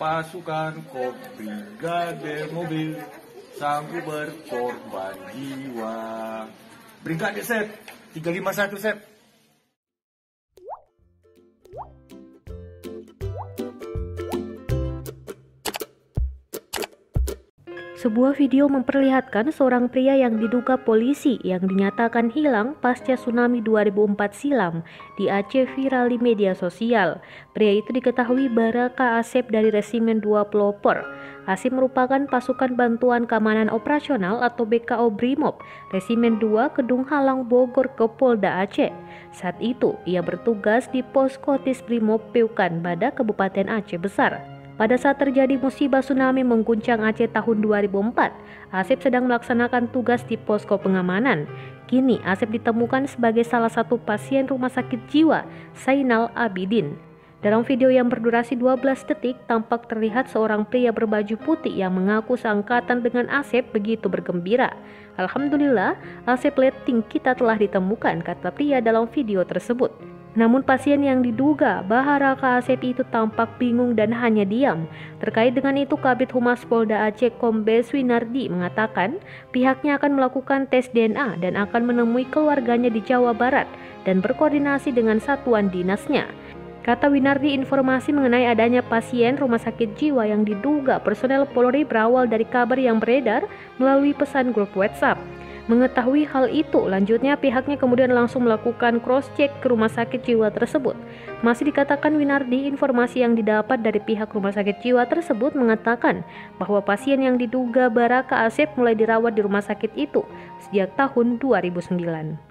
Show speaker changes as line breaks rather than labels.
pasukan Kop Brigade Mobil sanggup berkorban jiwa. Brigade set 351 set.
Sebuah video memperlihatkan seorang pria yang diduga polisi yang dinyatakan hilang pasca tsunami 2004 silam di Aceh viral di media sosial. Pria itu diketahui Baraka Asep dari Resimen 2 Pelopor. Asep merupakan pasukan bantuan keamanan operasional atau BKO Brimob, Resimen 2 Kedung Halang Bogor ke Polda Aceh. Saat itu, ia bertugas di Poskotis Brimob Peukan Bada Kabupaten Aceh Besar. Pada saat terjadi musibah tsunami mengguncang Aceh tahun 2004, Asep sedang melaksanakan tugas di posko pengamanan. Kini Asep ditemukan sebagai salah satu pasien rumah sakit jiwa Zainal Abidin. Dalam video yang berdurasi 12 detik, tampak terlihat seorang pria berbaju putih yang mengaku seangkatan dengan Asep begitu bergembira. Alhamdulillah, Asep letting kita telah ditemukan, kata pria dalam video tersebut. Namun pasien yang diduga Baraka Asep itu tampak bingung dan hanya diam. Terkait dengan itu, Kabid Humas Polda Aceh Kombes Winardi mengatakan pihaknya akan melakukan tes DNA dan akan menemui keluarganya di Jawa Barat dan berkoordinasi dengan satuan dinasnya. Kata Winardi, informasi mengenai adanya pasien rumah sakit jiwa yang diduga personel Polri berawal dari kabar yang beredar melalui pesan grup WhatsApp. Mengetahui hal itu, lanjutnya pihaknya kemudian langsung melakukan cross-check ke rumah sakit jiwa tersebut. Masih dikatakan Winardi, informasi yang didapat dari pihak rumah sakit jiwa tersebut mengatakan bahwa pasien yang diduga Baraka Asep mulai dirawat di rumah sakit itu sejak tahun 2009.